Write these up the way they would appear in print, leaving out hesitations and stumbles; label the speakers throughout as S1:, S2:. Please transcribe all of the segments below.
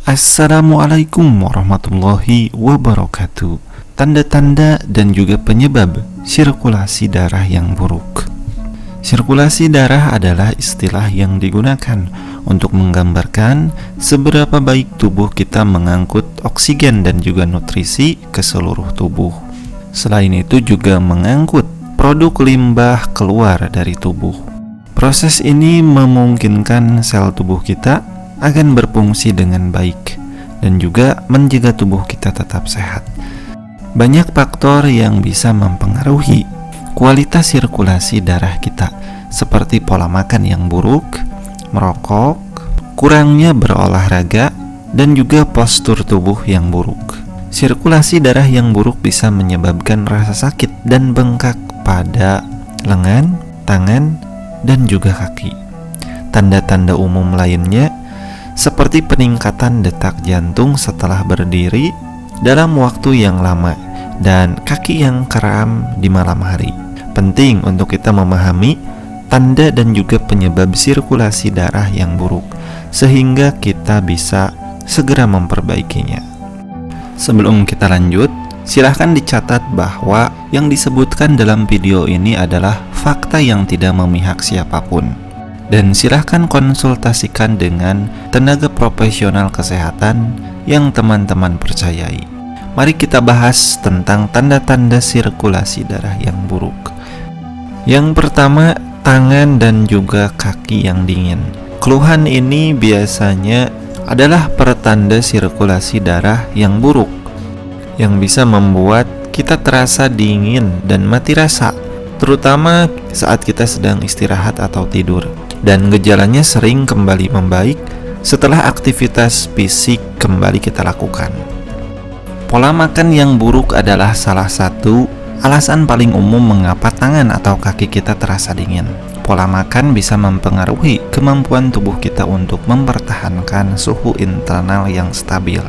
S1: Assalamualaikum warahmatullahi wabarakatuh. Tanda-tanda dan juga penyebab sirkulasi darah yang buruk. Sirkulasi darah adalah istilah yang digunakan untuk menggambarkan seberapa baik tubuh kita mengangkut oksigen dan juga nutrisi ke seluruh tubuh. Selain itu juga mengangkut produk limbah keluar dari tubuh. Proses ini memungkinkan sel tubuh kita akan berfungsi dengan baik dan juga menjaga tubuh kita tetap sehat. Banyak faktor yang bisa mempengaruhi kualitas sirkulasi darah kita, seperti pola makan yang buruk, merokok, kurangnya berolahraga, dan juga postur tubuh yang buruk. Sirkulasi darah yang buruk bisa menyebabkan rasa sakit dan bengkak pada lengan, tangan, dan juga kaki. Tanda-tanda umum lainnya seperti peningkatan detak jantung setelah berdiri dalam waktu yang lama dan kaki yang kram di malam hari. Penting untuk kita memahami tanda dan juga penyebab sirkulasi darah yang buruk sehingga kita bisa segera memperbaikinya. Sebelum kita lanjut, silahkan dicatat bahwa yang disebutkan dalam video ini adalah fakta yang tidak memihak siapapun. Dan silahkan konsultasikan dengan tenaga profesional kesehatan yang teman-teman percayai. Mari kita bahas tentang tanda-tanda sirkulasi darah yang buruk. Yang pertama, tangan dan juga kaki yang dingin. Keluhan ini biasanya adalah pertanda sirkulasi darah yang buruk, yang bisa membuat kita terasa dingin dan mati rasa, terutama saat kita sedang istirahat atau tidur. Dan gejalanya sering kembali membaik setelah aktivitas fisik kembali kita lakukan. Pola makan yang buruk adalah salah satu alasan paling umum mengapa tangan atau kaki kita terasa dingin. Pola makan bisa mempengaruhi kemampuan tubuh kita untuk mempertahankan suhu internal yang stabil.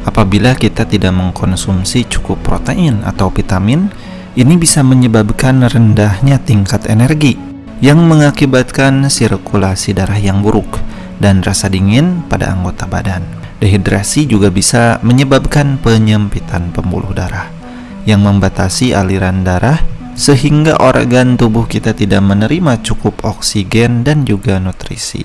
S1: Apabila kita tidak mengkonsumsi cukup protein atau vitamin, ini bisa menyebabkan rendahnya tingkat energi yang mengakibatkan sirkulasi darah yang buruk dan rasa dingin pada anggota badan. Dehidrasi juga bisa menyebabkan penyempitan pembuluh darah yang membatasi aliran darah sehingga organ tubuh kita tidak menerima cukup oksigen dan juga nutrisi.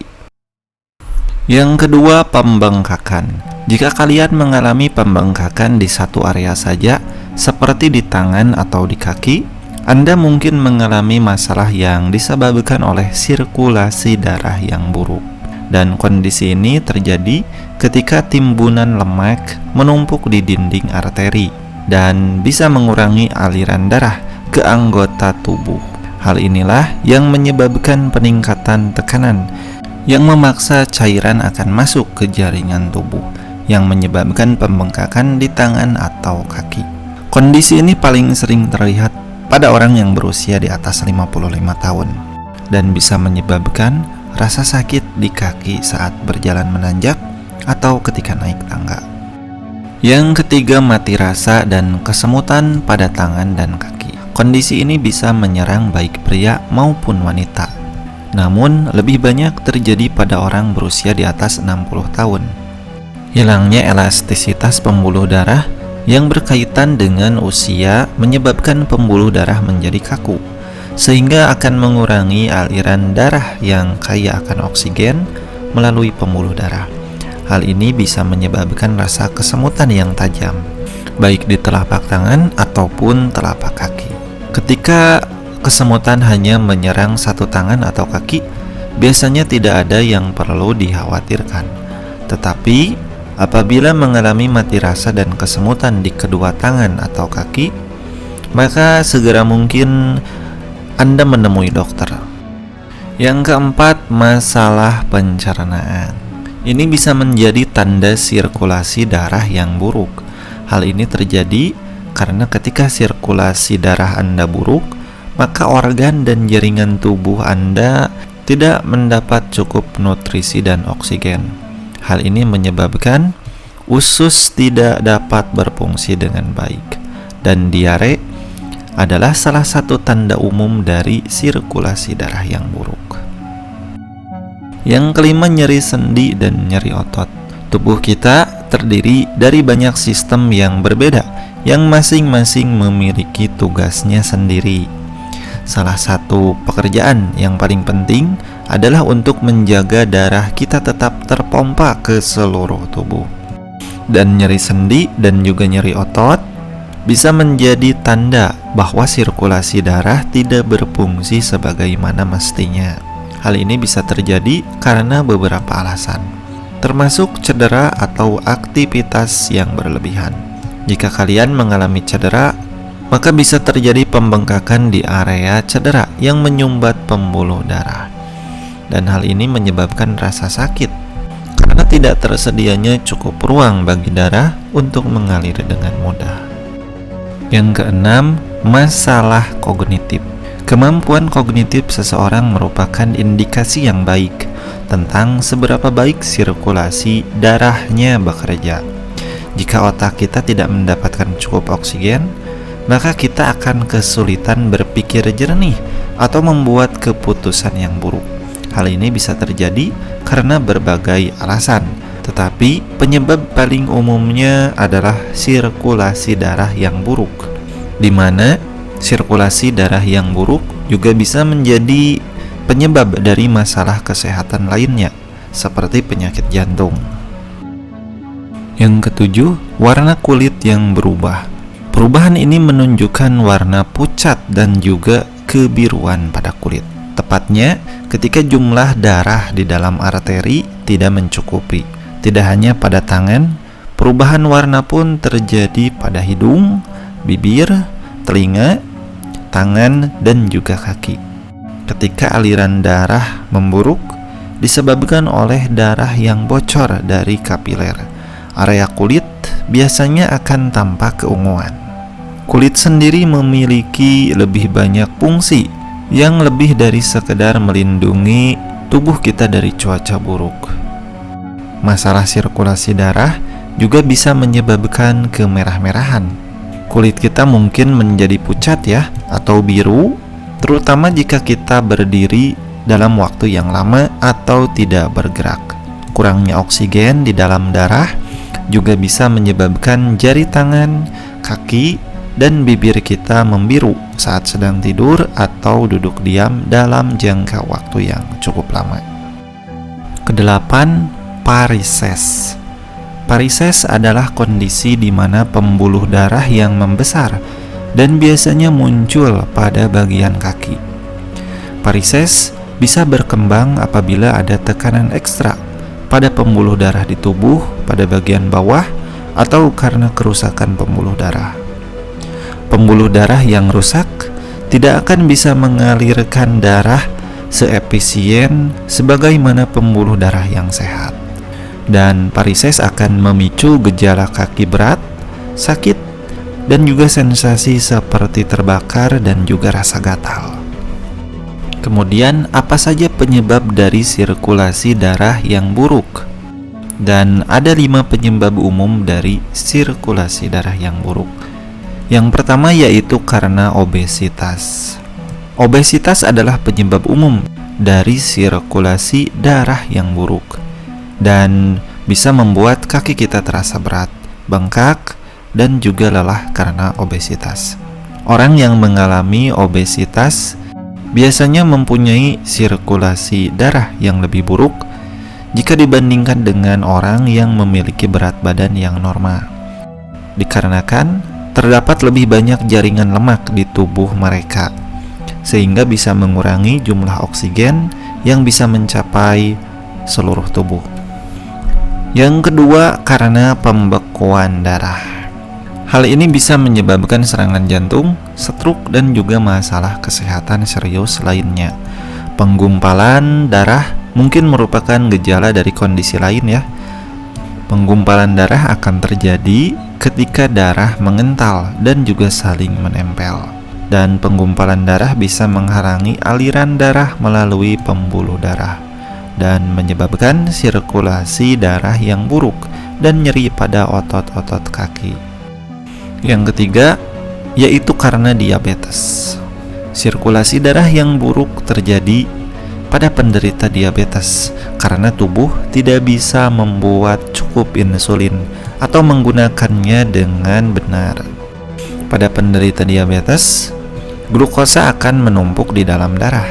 S1: Yang kedua, pembengkakan. Jika kalian mengalami pembengkakan di satu area saja, seperti di tangan atau di kaki, Anda mungkin mengalami masalah yang disebabkan oleh sirkulasi darah yang buruk. Dan kondisi ini terjadi ketika timbunan lemak menumpuk di dinding arteri dan bisa mengurangi aliran darah ke anggota tubuh. Hal inilah yang menyebabkan peningkatan tekanan yang memaksa cairan akan masuk ke jaringan tubuh, yang menyebabkan pembengkakan di tangan atau kaki. Kondisi ini paling sering terlihat pada orang yang berusia di atas 55 tahun dan bisa menyebabkan rasa sakit di kaki saat berjalan menanjak atau ketika naik tangga. Yang ketiga, mati rasa dan kesemutan pada tangan dan kaki. Kondisi ini bisa menyerang baik pria maupun wanita, namun lebih banyak terjadi pada orang berusia di atas 60 tahun. Hilangnya elastisitas pembuluh darah yang berkaitan dengan usia menyebabkan pembuluh darah menjadi kaku, sehingga akan mengurangi aliran darah yang kaya akan oksigen melalui pembuluh darah. Hal ini bisa menyebabkan rasa kesemutan yang tajam, baik di telapak tangan ataupun telapak kaki. Ketika kesemutan hanya menyerang satu tangan atau kaki, biasanya tidak ada yang perlu dikhawatirkan. Tetapi apabila mengalami mati rasa dan kesemutan di kedua tangan atau kaki, maka segera mungkin Anda menemui dokter. Yang keempat, masalah pencernaan. Ini bisa menjadi tanda sirkulasi darah yang buruk. Hal ini terjadi karena ketika sirkulasi darah Anda buruk, maka organ dan jaringan tubuh Anda tidak mendapat cukup nutrisi dan oksigen. Hal ini menyebabkan usus tidak dapat berfungsi dengan baik, dan diare adalah salah satu tanda umum dari sirkulasi darah yang buruk. Yang kelima, nyeri sendi dan nyeri otot. Tubuh kita terdiri dari banyak sistem yang berbeda, yang masing-masing memiliki tugasnya sendiri. Salah satu pekerjaan yang paling penting adalah untuk menjaga darah kita tetap terpompa ke seluruh tubuh. Dan nyeri sendi dan juga nyeri otot bisa menjadi tanda bahwa sirkulasi darah tidak berfungsi sebagaimana mestinya. Hal ini bisa terjadi karena beberapa alasan, termasuk cedera atau aktivitas yang berlebihan. Jika kalian mengalami cedera, maka bisa terjadi pembengkakan di area cedera yang menyumbat pembuluh darah. Dan hal ini menyebabkan rasa sakit, karena tidak tersedianya cukup ruang bagi darah untuk mengalir dengan mudah. Yang keenam, masalah kognitif. Kemampuan kognitif seseorang merupakan indikasi yang baik tentang seberapa baik sirkulasi darahnya bekerja. Jika otak kita tidak mendapatkan cukup oksigen, maka kita akan kesulitan berpikir jernih atau membuat keputusan yang buruk. Hal ini bisa terjadi karena berbagai alasan, tetapi penyebab paling umumnya adalah sirkulasi darah yang buruk, di mana sirkulasi darah yang buruk juga bisa menjadi penyebab dari masalah kesehatan lainnya, seperti penyakit jantung. Yang ketujuh, warna kulit yang berubah. Perubahan ini menunjukkan warna pucat dan juga kebiruan pada kulit. Tepatnya ketika jumlah darah di dalam arteri tidak mencukupi. Tidak hanya pada tangan, perubahan warna pun terjadi pada hidung, bibir, telinga, tangan, dan juga kaki. Ketika aliran darah memburuk disebabkan oleh darah yang bocor dari kapiler, area kulit biasanya akan tampak keunguan. Kulit sendiri memiliki lebih banyak fungsi yang lebih dari sekedar melindungi tubuh kita dari cuaca buruk. Masalah sirkulasi darah juga bisa menyebabkan kemerah-merahan. Kulit kita mungkin menjadi pucat ya, atau biru, terutama jika kita berdiri dalam waktu yang lama atau tidak bergerak. Kurangnya oksigen di dalam darah juga bisa menyebabkan jari tangan, kaki, dan bibir kita membiru saat sedang tidur atau duduk diam dalam jangka waktu yang cukup lama. Kedelapan, varises. Varises adalah kondisi di mana pembuluh darah yang membesar dan biasanya muncul pada bagian kaki. Varises bisa berkembang apabila ada tekanan ekstra pada pembuluh darah di tubuh pada bagian bawah atau karena kerusakan pembuluh darah. Pembuluh darah yang rusak tidak akan bisa mengalirkan darah seefisien sebagaimana pembuluh darah yang sehat. Dan varises akan memicu gejala kaki berat, sakit, dan juga sensasi seperti terbakar dan juga rasa gatal. Kemudian, apa saja penyebab dari sirkulasi darah yang buruk? Dan ada 5 penyebab umum dari sirkulasi darah yang buruk. Yang pertama yaitu karena obesitas. Obesitas adalah penyebab umum dari sirkulasi darah yang buruk dan bisa membuat kaki kita terasa berat, bengkak, dan juga lelah karena obesitas. Orang yang mengalami obesitas biasanya mempunyai sirkulasi darah yang lebih buruk jika dibandingkan dengan orang yang memiliki berat badan yang normal, dikarenakan terdapat lebih banyak jaringan lemak di tubuh mereka, sehingga bisa mengurangi jumlah oksigen yang bisa mencapai seluruh tubuh. Yang kedua, karena pembekuan darah. Hal ini bisa menyebabkan serangan jantung, stroke, dan juga masalah kesehatan serius lainnya. Penggumpalan darah mungkin merupakan gejala dari kondisi lain ya. Penggumpalan darah akan terjadi ketika darah mengental dan juga saling menempel. Dan penggumpalan darah bisa menghalangi aliran darah melalui pembuluh darah dan menyebabkan sirkulasi darah yang buruk dan nyeri pada otot-otot kaki. Yang ketiga, yaitu karena diabetes. Sirkulasi darah yang buruk terjadi pada penderita diabetes karena tubuh tidak bisa membuat cukup cukup insulin atau menggunakannya dengan benar. Pada penderita diabetes, glukosa akan menumpuk di dalam darah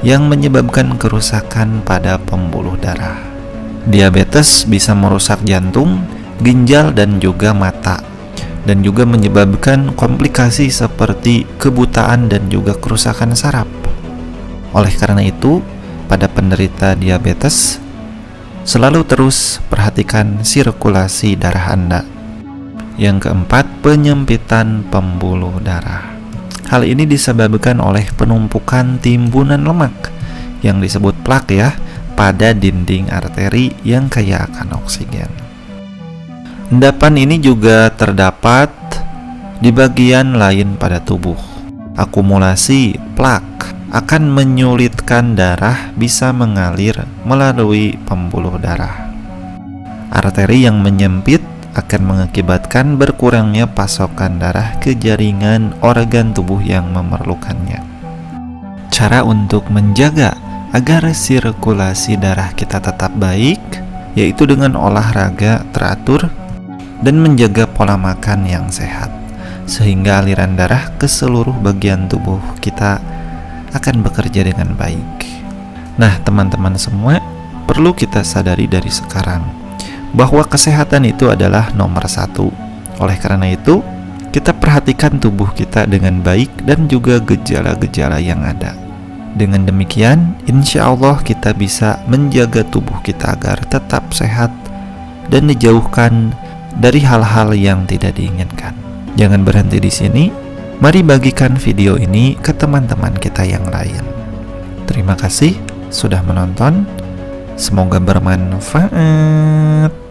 S1: yang menyebabkan kerusakan pada pembuluh darah. Diabetes bisa merusak jantung, ginjal, dan juga mata, dan juga menyebabkan komplikasi seperti kebutaan dan juga kerusakan saraf. Oleh karena itu, pada penderita diabetes, selalu terus perhatikan sirkulasi darah Anda. Yang keempat, penyempitan pembuluh darah. Hal ini disebabkan oleh penumpukan timbunan lemak yang disebut plak ya pada dinding arteri yang kaya akan oksigen. Endapan ini juga terdapat di bagian lain pada tubuh. Akumulasi plak akan menyulitkan darah bisa mengalir melalui pembuluh darah. Arteri yang menyempit akan mengakibatkan berkurangnya pasokan darah ke jaringan organ tubuh yang memerlukannya. Cara untuk menjaga agar sirkulasi darah kita tetap baik yaitu dengan olahraga teratur dan menjaga pola makan yang sehat, sehingga aliran darah ke seluruh bagian tubuh kita akan bekerja dengan baik. Nah, teman-teman semua, perlu kita sadari dari sekarang bahwa kesehatan itu adalah nomor 1. Oleh karena itu, kita perhatikan tubuh kita dengan baik dan juga gejala-gejala yang ada. Dengan demikian, insya Allah kita bisa menjaga tubuh kita agar tetap sehat dan dijauhkan dari hal-hal yang tidak diinginkan. Jangan berhenti di sini. Mari bagikan video ini ke teman-teman kita yang lain. Terima kasih sudah menonton. Semoga bermanfaat.